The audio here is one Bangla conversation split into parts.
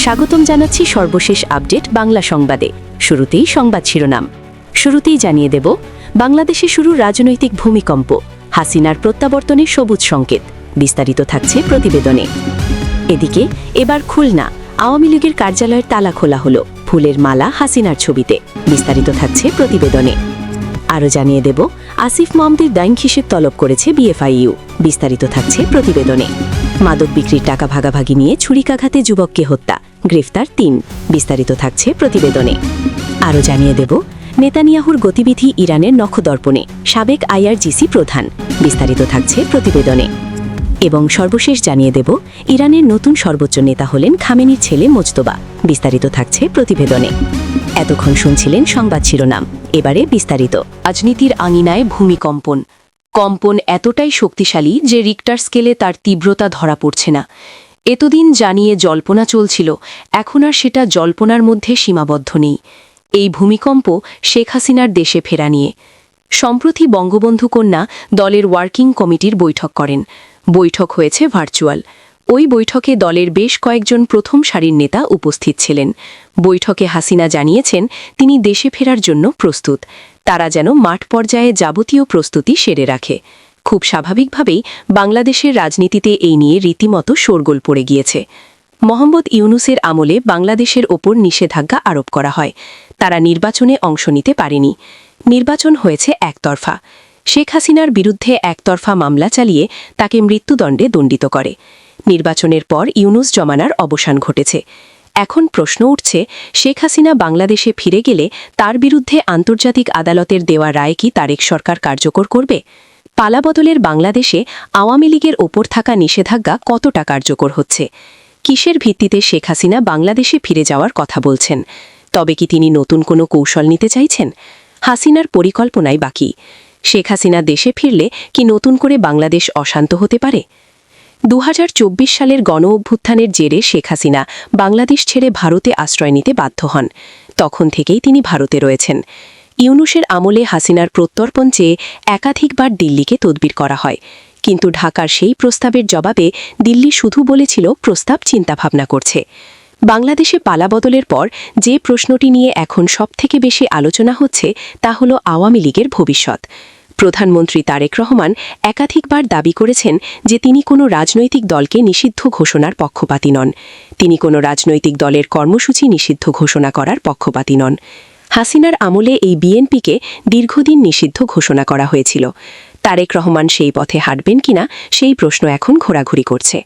স্বাগতম জানাচ্ছি সর্বশেষ আপডেট বাংলা সংবাদে। শুরুতেই সংবাদ শিরোনাম। শুরুতেই জানিয়ে দেব, বাংলাদেশে শুরু রাজনৈতিক ভূমিকম্প, হাসিনার প্রত্যাবর্তনে সবুজ সংকেত। বিস্তারিত থাকছে প্রতিবেদনে। এদিকে এবার খুলনা আওয়ামী লীগের কার্যালয়ের তালা খোলা হলো, ফুলের মালা হাসিনার ছবিতে। বিস্তারিত থাকছে প্রতিবেদনে। আরও জানিয়ে দেব, আসিফ মাহমুদের দায়িত্ব হিসেব তলব করেছে বিএফআইইউ। বিস্তারিত থাকছে প্রতিবেদনে। মাদক বিক্রির টাকা ভাগাভাগি নিয়ে ছুরিকাঘাতে যুবককে হত্যা, গ্রেফতার ৩। বিস্তারিত থাকছে প্রতিবেদনে। আরও জানিয়ে দেব, নেতানিয়াহুর গতিবিধি ইরানের নখদর্পণে, সাবেক আইআরজিসি প্রধান। বিস্তারিত থাকছে প্রতিবেদনে। এবং সর্বশেষ জানিয়ে দেব, ইরানের নতুন সর্বোচ্চ নেতা হলেন খামেনির ছেলে মোজতবা। বিস্তারিত থাকছে প্রতিবেদনে। এতক্ষণ শুনছিলেন সংবাদ শিরোনাম, এবারে বিস্তারিত। রাজনীতির আঙিনায় ভূমিকম্পন। কম্পন এতটাই শক্তিশালী যে রিক্টার স্কেলে তার তীব্রতা ধরা পড়ছে না। এতদিন জানিয়ে জল্পনা চলছিল, এখন আর সেটা জল্পনার মধ্যে সীমাবদ্ধ নেই। এই ভূমিকম্প শেখ হাসিনার দেশে ফেরা নিয়ে। সম্প্রতি বঙ্গবন্ধু কন্যা দলের ওয়ার্কিং কমিটির বৈঠক করেন। বৈঠক হয়েছে ভার্চুয়াল। ওই বৈঠকে দলের বেশ কয়েকজন প্রথম সারির নেতা উপস্থিত ছিলেন। বৈঠকে হাসিনা জানিয়েছেন তিনি দেশে ফেরার জন্য প্রস্তুত। তারা যেন মাঠ পর্যায়ে যাবতীয় প্রস্তুতি সেরে রাখে। খুব স্বাভাবিকভাবেই বাংলাদেশের রাজনীতিতে এই নিয়ে রীতিমতো শোরগোল পড়ে গিয়েছে। মোহাম্মদ ইউনূসের আমলে বাংলাদেশের ওপর নিষেধাজ্ঞা আরোপ করা হয়। তারা নির্বাচনে অংশ নিতে পারেনি। নির্বাচন হয়েছে একতরফা। শেখ হাসিনার বিরুদ্ধে একতরফা মামলা চালিয়ে তাকে মৃত্যুদণ্ডে দণ্ডিত করে। নির্বাচনের পর ইউনূস জমানার অবসান ঘটেছে। এখন প্রশ্ন উঠছে, শেখ হাসিনা বাংলাদেশে ফিরে গেলে তার বিরুদ্ধে আন্তর্জাতিক আদালতের দেওয়া রায় কি তারেক সরকার কার্যকর করবে? পালাবদলের বাংলাদেশে আওয়ামী লীগের ওপর থাকা নিষেধাজ্ঞা কতটা কার্যকর হচ্ছে? কিসের ভিত্তিতে শেখ হাসিনা বাংলাদেশে ফিরে যাওয়ার কথা বলছেন? তবে কি তিনি নতুন কোনো কৌশল নিতে চাইছেন? হাসিনার পরিকল্পনাই বাকি। শেখ হাসিনা দেশে ফিরলে কি নতুন করে বাংলাদেশ অশান্ত হতে পারে? ২০২৪ সালের গণ-অভ্যুত্থানের জেরে শেখ হাসিনা বাংলাদেশ ছেড়ে ভারতে আশ্রয় নিতে বাধ্য হন। তখন থেকেই তিনি ভারতে রয়েছেন। ইউনূসের আমলে হাসিনার প্রত্যর্পণ চেয়ে একাধিকবার দিল্লিকে তদবির করা হয়। কিন্তু ঢাকার সেই প্রস্তাবের জবাবে দিল্লি শুধু বলেছিল প্রস্তাব চিন্তাভাবনা করছে। বাংলাদেশে পালাবদলের পর যে প্রশ্নটি নিয়ে এখন সবথেকে বেশি আলোচনা হচ্ছে তা হল আওয়ামী লীগের ভবিষ্যৎ। প্রধানমন্ত্রী তারেক রহমান একাধিকবার দাবি করেছেন যে তিনি কোনো রাজনৈতিক দলকে নিষিদ্ধ ঘোষণার পক্ষপাতী নন। তিনি কোনো রাজনৈতিক দলের কর্মসূচি নিষিদ্ধ ঘোষণা করার পক্ষপাতী নন। হাসিনার আমলে এই বিএনপিকে দীর্ঘদিন নিষিদ্ধ ঘোষণা করা হয়েছিল। তারেক রহমান সেই পথে হাঁটবেন কিনা সেই প্রশ্ন এখন ঘোরাঘুরি করছে।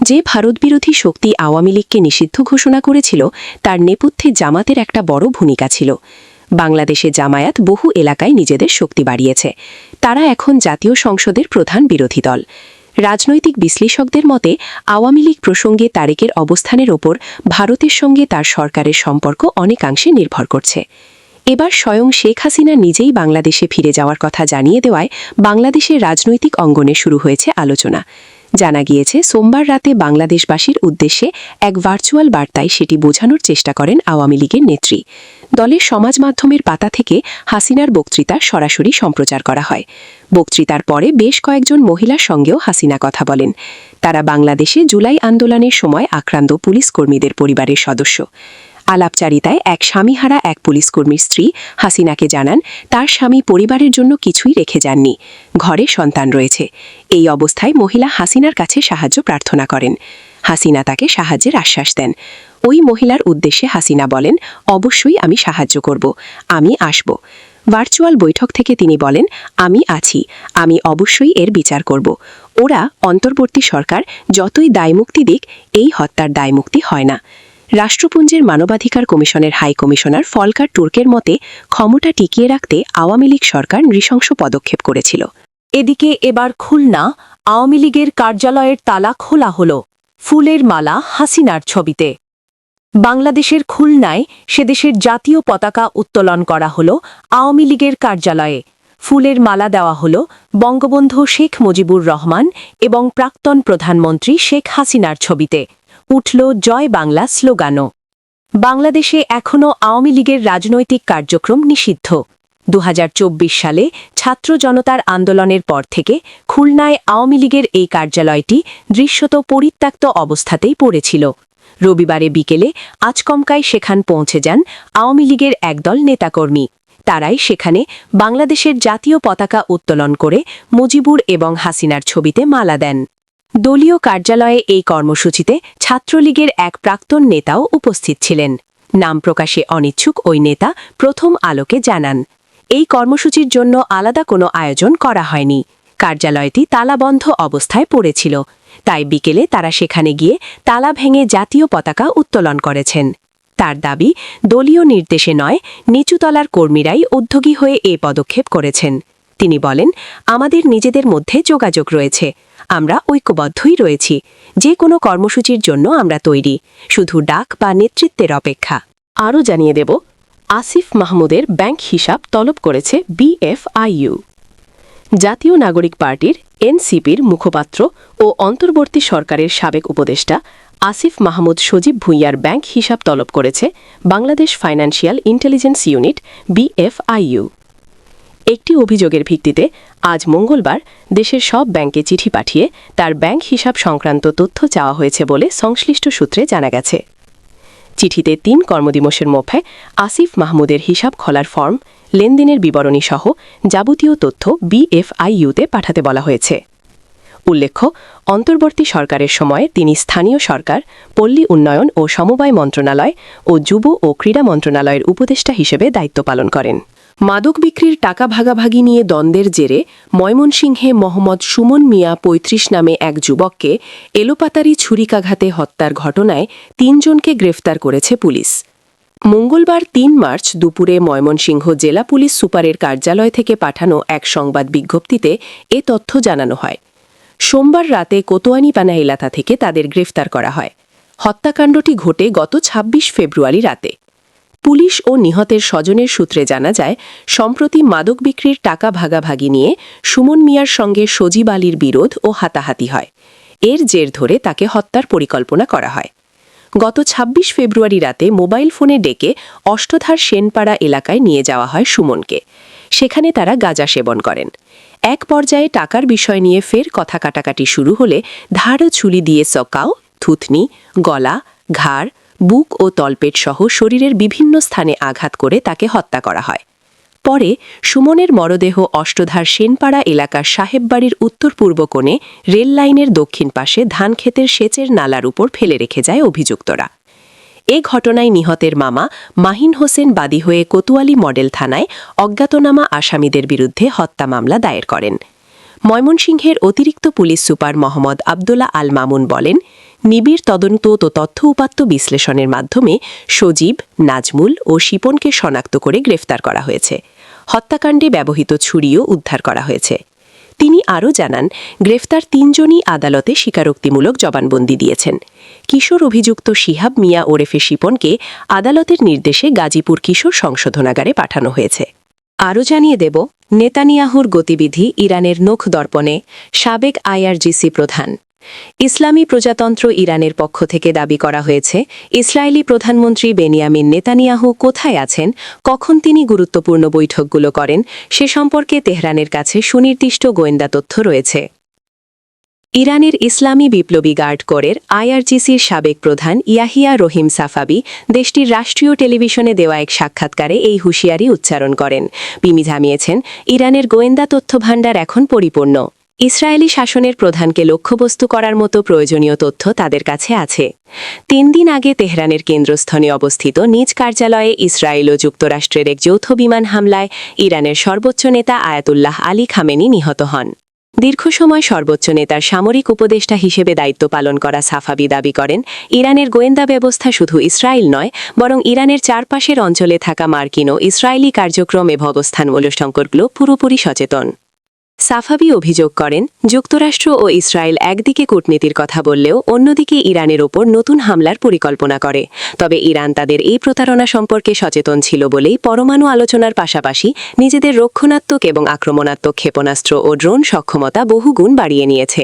যে ভারতবিরোধী শক্তি আওয়ামী লীগকে নিষিদ্ধ ঘোষণা করেছিল তার নেপথ্যে জামাতের একটা বড় ভূমিকা ছিল। বাংলাদেশে জামায়াত বহু এলাকায় নিজেদের শক্তি বাড়িয়েছে। তারা এখন জাতীয় সংসদের প্রধান বিরোধী দল। রাজনৈতিক বিশ্লেষকদের মতে আওয়ামী লীগ প্রসঙ্গে তারেকের অবস্থানের ওপর ভারতের সঙ্গে তার সরকারের সম্পর্ক অনেকাংশে নির্ভর করছে। এবার স্বয়ং শেখ হাসিনা নিজেই বাংলাদেশে ফিরে যাওয়ার কথা জানিয়ে দেওয়ায় বাংলাদেশের রাজনৈতিক অঙ্গনে শুরু হয়েছে আলোচনা। জানা গিয়েছে, সোমবার রাতে বাংলাদেশবাসীর উদ্দেশ্যে এক ভার্চুয়াল বার্তায় সেটি বোঝানোর চেষ্টা করেন আওয়ামী লীগের নেত্রী। দলের সমাজ মাধ্যমের পাতা থেকে হাসিনার বক্তৃতা সরাসরি সম্প্রচার করা হয়। বক্তৃতার পরে বেশ কয়েকজন মহিলার সঙ্গেও হাসিনা কথা বলেন। তারা বাংলাদেশে জুলাই আন্দোলনের সময় আক্রান্ত পুলিশকর্মীদের পরিবারের সদস্য। আলাপচারিতায় এক স্বামীহারা এক পুলিশকর্মীর স্ত্রী হাসিনাকে জানান তার স্বামী পরিবারের জন্য কিছুই রেখে যাননি, ঘরে সন্তান রয়েছে। এই অবস্থায় মহিলা হাসিনার কাছে সাহায্য প্রার্থনা করেন। হাসিনা তাকে সাহায্যের আশ্বাস দেন। ওই মহিলার উদ্দেশ্যে হাসিনা বলেন, অবশ্যই আমি সাহায্য করব, আমি আসব। ভার্চুয়াল বৈঠক থেকে তিনি বলেন, আমি আছি, আমি অবশ্যই এর বিচার করব। ওরা অন্তর্বর্তী সরকার যতই দায়মুক্তি দিক, এই হত্যার দায়মুক্তি হয় না। রাষ্ট্রপুঞ্জের মানবাধিকার কমিশনের হাই কমিশনার ফলকার তুর্কের মতে ক্ষমতা টিকিয়ে রাখতে আওয়ামী লীগ সরকার নৃশংস পদক্ষেপ করেছিল। এদিকে এবার খুলনা আওয়ামী লীগের কার্যালয়ের তালা খোলা হল, ফুলের মালা হাসিনার ছবিতে। বাংলাদেশের খুলনায় সেদেশের জাতীয় পতাকা উত্তোলন করা হল আওয়ামী লীগের কার্যালয়ে। ফুলের মালা দেওয়া হল বঙ্গবন্ধু শেখ মুজিবুর রহমান এবং প্রাক্তন প্রধানমন্ত্রী শেখ হাসিনার ছবিতে। উঠল জয় বাংলা স্লোগানও। বাংলাদেশে এখনও আওয়ামী লীগের রাজনৈতিক কার্যক্রম নিষিদ্ধ। ২০২৪ সালে ছাত্র জনতার আন্দোলনের পর থেকে খুলনায় আওয়ামী লীগের এই কার্যালয়টি দৃশ্যত পরিত্যক্ত অবস্থাতেই পড়েছিল। রবিবারে বিকেলে আচকমকায় সেখান পৌঁছে যান আওয়ামী লীগের একদল নেতাকর্মী। তারাই সেখানে বাংলাদেশের জাতীয় পতাকা উত্তোলন করে মুজিবুর এবং হাসিনার ছবিতে মালা দেন। দলীয় কার্যালয়ে এই কর্মসূচিতে ছাত্রলীগের এক প্রাক্তন নেতাও উপস্থিত ছিলেন। নাম প্রকাশে অনিচ্ছুক ওই নেতা প্রথম আলোকে জানান, এই কর্মসূচির জন্য আলাদা কোনো আয়োজন করা হয়নি। কার্যালয়টি তালাবন্ধ অবস্থায় পড়েছিল, তাই বিকেলে তারা সেখানে গিয়ে তালা ভেঙে জাতীয় পতাকা উত্তোলন করেছেন। তার দাবি, দলীয় নির্দেশে নয়, নিচুতলার কর্মীরাই উদ্যোগী হয়ে এ পদক্ষেপ করেছেন। তিনি বলেন, আমাদের নিজেদের মধ্যে যোগাযোগ রয়েছে, আমরা ঐক্যবদ্ধই রয়েছি। যে কোনো কর্মসূচির জন্য আমরা তৈরি, শুধু ডাক বা নেতৃত্বের অপেক্ষা। আরও জানিয়ে দেব, আসিফ মাহমুদের ব্যাংক হিসাব তলব করেছে বিএফআইইউ। জাতীয় নাগরিক পার্টির এনসিপির মুখপাত্র ও অন্তর্বর্তী সরকারের সাবেক উপদেষ্টা আসিফ মাহমুদ সজীব ভুঁইয়ার ব্যাংক হিসাব তলব করেছে Bangladesh financial intelligence unit BFIU. একটি অভিযোগের ভিত্তিতে আজ মঙ্গলবার দেশের সব ব্যাংকে চিঠি পাঠিয়ে তার ব্যাংক হিসাব সংক্রান্ত তথ্য চাওয়া হয়েছে বলে সংশ্লিষ্ট সূত্রে জানা গেছে। চিঠিতে ৩ কর্মদিবসের মধ্যে আসিফ মাহমুদের হিসাব খোলার ফর্ম, লেনদেনের বিবরণী সহ যাবতীয় তথ্য বিএফআইইউতে পাঠাতে বলা হয়েছে। উল্লেখ্য, অন্তর্বর্তী সরকারের সময়ে তিনি স্থানীয় সরকার, পল্লী উন্নয়ন ও সমবায় মন্ত্রণালয় ও যুব ও ক্রীড়া মন্ত্রণালয়ের উপদেষ্টা হিসেবে দায়িত্ব পালন করেন। মাদক বিক্রির টাকা ভাগাভাগি নিয়ে দ্বন্দ্বের জেরে ময়মনসিংহে মোহাম্মদ সুমন মিয়া ৩৫ নামে এক যুবককে এলোপাতাড়ি ছুরিকাঘাতে হত্যার ঘটনায় ৩ জনকে গ্রেফতার করেছে পুলিশ। মঙ্গলবার ৩ মার্চ দুপুরে ময়মনসিংহ জেলা পুলিশ সুপারের কার্যালয় থেকে পাঠানো এক সংবাদ বিজ্ঞপ্তিতে এ তথ্য জানানো হয়। সোমবার রাতে কোতোয়ানিপানা এলাকা থেকে তাদের গ্রেফতার করা হয়। হত্যাকাণ্ডটি ঘটে গত ২৬ ফেব্রুয়ারি রাতে। পুলিশ ও নিহতের স্বজনের সূত্রে জানা যায়, সম্প্রতি মাদক বিক্রির টাকা ভাগাভাগি নিয়ে সুমন মিয়ার সঙ্গে সজীব আলীর বিরোধ ও হাতাহাতি হয়। এর জের ধরে তাকে হত্যার পরিকল্পনা করা হয়। গত ২৬ ফেব্রুয়ারি রাতে মোবাইল ফোনে ডেকে অষ্টধার সেনপাড়া এলাকায় নিয়ে যাওয়া হয় সুমনকে। সেখানে তারা গাঁজা সেবন করেন। এক পর্যায়ে টাকার বিষয় নিয়ে ফের কথা কাটাকাটি শুরু হলে ধার ছুরি দিয়ে চকাও, থুতনি, গলা, ঘাড়, বুক ও তলপেট সহ শরীরের বিভিন্ন স্থানে আঘাত করে তাকে হত্যা করা হয়। পরে সুমনের মরদেহ অষ্টধার সেনপাড়া এলাকার সাহেববাড়ির উত্তর পূর্ব কোণে রেল লাইনের দক্ষিণ পাশে ধানক্ষেতের সেচের নালার উপর ফেলে রেখে যায় অভিযুক্তরা। এ ঘটনায় নিহতের মামা মাহিন হোসেন বাদী হয়ে কোতোয়ালি মডেল থানায় অজ্ঞাতনামা আসামিদের বিরুদ্ধে হত্যা মামলা দায়ের করেন। ময়মনসিংহের অতিরিক্ত পুলিশ সুপার মোহাম্মদ আবদুল্লাহ আল মামুন বলেন, নিবিড় তদন্ত ও তথ্য উপাত্ত বিশ্লেষণের মাধ্যমে সজীব, নাজমুল ও শিপনকে শনাক্ত করে গ্রেফতার করা হয়েছে। হত্যাকাণ্ডে ব্যবহৃত ছুরিও উদ্ধার করা হয়েছে। তিনি আরও জানান, গ্রেফতার ৩ জনই আদালতে স্বীকারোক্তিমূলক জবানবন্দি দিয়েছেন। কিশোর অভিযুক্ত শিহাব মিয়া ওরফে শিপনকে আদালতের নির্দেশে গাজীপুর কিশোর সংশোধনাগারে পাঠানো হয়েছে। আরও জানিয়ে দেব, নেতানিয়াহুর গতিবিধি ইরানের নখ দর্পণে, সাবেক আইআরজিসি প্রধান। ইসলামী প্রজাতন্ত্র ইরানের পক্ষ থেকে দাবি করা হয়েছে, ইসরায়েলি প্রধানমন্ত্রী বেনিয়ামিন নেতানিয়াহু কোথায় আছেন, কখন তিনি গুরুত্বপূর্ণ বৈঠকগুলো করেন, সে সম্পর্কে তেহরানের কাছে সুনির্দিষ্ট গোয়েন্দা তথ্য রয়েছে। ইরানের ইসলামী বিপ্লবী গার্ড কোরের আইআরজিসির সাবেক প্রধান ইয়াহিয়া রহিম সাফাবি দেশটির রাষ্ট্রীয় টেলিভিশনে দেওয়া এক সাক্ষাৎকারে এই হুঁশিয়ারি উচ্চারণ করেন। তিনি জানিয়েছেন, ইরানের গোয়েন্দা তথ্য ভাণ্ডার এখন পরিপূর্ণ। ইসরায়েলি শাসনের প্রধানকে লক্ষ্যবস্তু করার মতো প্রয়োজনীয় তথ্য তাদের কাছে আছে। ৩ দিন আগে তেহরানের কেন্দ্রস্থলে অবস্থিত নিজ কার্যালয়ে ইসরায়েল ও যুক্তরাষ্ট্রের এক যৌথ বিমান হামলায় ইরানের সর্বোচ্চ নেতা আয়াতুল্লাহ আলী খামেনি নিহত হন। দীর্ঘ সময় সর্বোচ্চ নেতার সামরিক উপদেষ্টা হিসেবে দায়িত্ব পালন করা সাফাবি দাবি করেন, ইরানের গোয়েন্দা ব্যবস্থা শুধু ইসরায়েল নয়, বরং ইরানের চারপাশের অঞ্চলে থাকা মার্কিন ও ইসরায়েলি কার্যক্রম এবং অবস্থানমূলক সংকটগুলো পুরোপুরি সচেতন। সাফাবি অভিযোগ করেন, যুক্তরাষ্ট্র ও ইসরায়েল একদিকে কূটনীতির কথা বললেও অন্যদিকে ইরানের ওপর নতুন হামলার পরিকল্পনা করে। তবে ইরান তাদের এই প্রতারণা সম্পর্কে সচেতন ছিল বলেই পরমাণু আলোচনার পাশাপাশি নিজেদের রক্ষণাত্মক এবং আক্রমণাত্মক ক্ষেপণাস্ত্র ও ড্রোন সক্ষমতা বহুগুণ বাড়িয়ে নিয়েছে।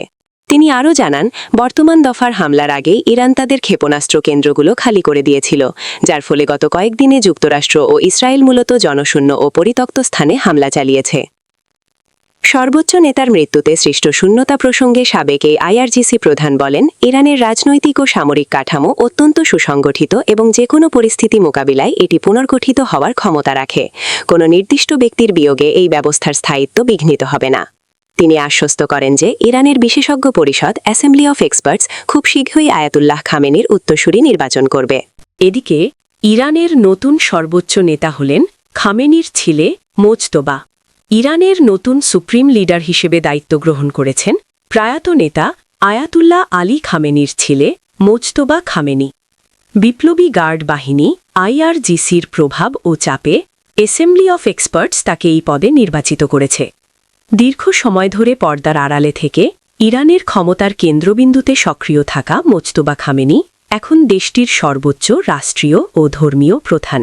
তিনি আরও জানান, বর্তমান দফার হামলার আগেই ইরান তাদের ক্ষেপণাস্ত্র কেন্দ্রগুলো খালি করে দিয়েছিল, যার ফলে গত কয়েকদিনে যুক্তরাষ্ট্র ও ইসরায়েল মূলত জনশূন্য ও পরিত্যক্ত স্থানে হামলা চালিয়েছে। সর্বোচ্চ নেতার মৃত্যুতে সৃষ্ট শূন্যতা প্রসঙ্গে সাবেক এই আইআরজিসি প্রধান বলেন, ইরানের রাজনৈতিক ও সামরিক কাঠামো অত্যন্ত সুসংগঠিত এবং যে কোনো পরিস্থিতি মোকাবিলায় এটি পুনর্গঠিত হওয়ার ক্ষমতা রাখে। কোনো নির্দিষ্ট ব্যক্তির বিয়োগে এই ব্যবস্থার স্থায়িত্ব বিঘ্নিত হবে না। তিনি আশ্বস্ত করেন যে ইরানের বিশেষজ্ঞ পরিষদ অ্যাসেম্বলি অফ এক্সপার্টস খুব শীঘ্রই আয়াতুল্লাহ খামেনির উত্তরসূরি নির্বাচন করবে। এদিকে ইরানের নতুন সর্বোচ্চ নেতা হলেন খামেনির ছেলে মোজতবা। ইরানের নতুন সুপ্রিম লিডার হিসেবে দায়িত্ব গ্রহণ করেছেন প্রয়াত নেতা আয়াতুল্লাহ আলী খামেনির ছেলে মোজতবা খামেনি। বিপ্লবী গার্ড বাহিনী আইআরজিসির প্রভাব ও চাপে অ্যাসেম্বলি অফ এক্সপার্টস তাকে এই পদে নির্বাচিত করেছে। দীর্ঘ সময় ধরে পর্দার আড়ালে থেকে ইরানের ক্ষমতার কেন্দ্রবিন্দুতে সক্রিয় থাকা মোজতবা খামেনি এখন দেশটির সর্বোচ্চ রাষ্ট্রীয় ও ধর্মীয় প্রধান।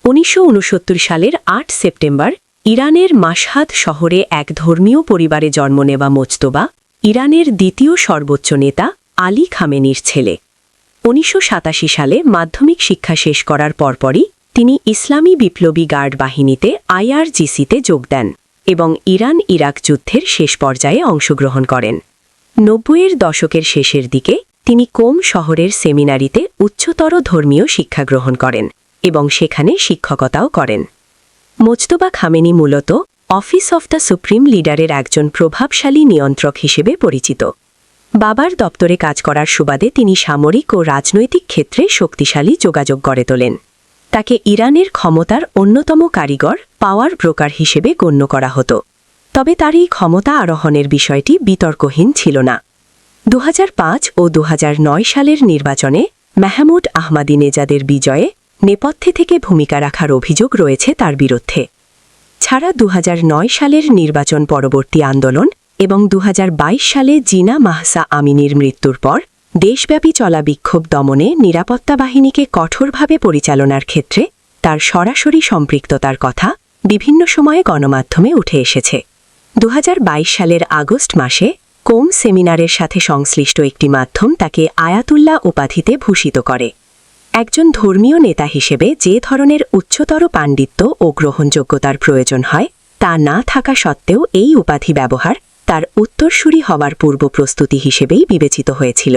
১৯৬৯ সালের ৮ সেপ্টেম্বর ইরানের মাশহাদ শহরে এক ধর্মীয় পরিবারে জন্ম নেওয়া মোজতবা ইরানের দ্বিতীয় সর্বোচ্চ নেতা আলী খামেনির ছেলে। ১৯৮৭ সালে মাধ্যমিক শিক্ষা শেষ করার পরপরই তিনি ইসলামী বিপ্লবী গার্ড বাহিনীতে আইআরজিসিতে যোগ দেন এবং ইরান ইরাক যুদ্ধের শেষ পর্যায়ে অংশগ্রহণ করেন। ৯০-এর দশকের শেষের দিকে তিনি কোম শহরের সেমিনারিতে উচ্চতর ধর্মীয় শিক্ষা গ্রহণ করেন এবং সেখানে শিক্ষকতাও করেন। মোজতবা খামেনি মূলত অফিস অফ দ্য সুপ্রিম লিডারের একজন প্রভাবশালী নিয়ন্ত্রক হিসেবে পরিচিত। বাবার দপ্তরে কাজ করার সুবাদে তিনি সামরিক ও রাজনৈতিক ক্ষেত্রে শক্তিশালী যোগাযোগ গড়ে তোলেন। তাকে ইরানের ক্ষমতার অন্যতম কারিগর, পাওয়ার ব্রোকার হিসেবে গণ্য করা হতো। তবে তার এই ক্ষমতা আরোহণের বিষয়টি বিতর্কহীন ছিল না। ২০০৫ ও ২০০৯ সালের নির্বাচনে মাহমুদ আহমাদিনেজাদের বিজয়ে নেপথ্যে থেকে ভূমিকা রাখার অভিযোগ রয়েছে তার বিরুদ্ধে। ছাড়া ২০০৯ সালের নির্বাচন পরবর্তী আন্দোলন এবং ২০২২ সালে জিনা মাহসা আমিনির মৃত্যুর পর দেশব্যাপী চলা বিক্ষোভ দমনে নিরাপত্তা বাহিনীকে কঠোরভাবে পরিচালনার ক্ষেত্রে তার সরাসরি সম্পৃক্ততার কথা বিভিন্ন সময়ে গণমাধ্যমে উঠে এসেছে। ২০২২ সালের আগস্ট মাসে কোম সেমিনারের সাথে সংশ্লিষ্ট একটি মাধ্যম তাকে আয়াতুল্লাহ উপাধিতে ভূষিত করে। একজন ধর্মীয় নেতা হিসেবে যে ধরনের উচ্চতর পাণ্ডিত্য ও গ্রহণযোগ্যতার প্রয়োজন হয় তা না থাকা সত্ত্বেও এই উপাধি ব্যবহার তার উত্তরসূরি হওয়ার পূর্ব প্রস্তুতি হিসেবেই বিবেচিত হয়েছিল।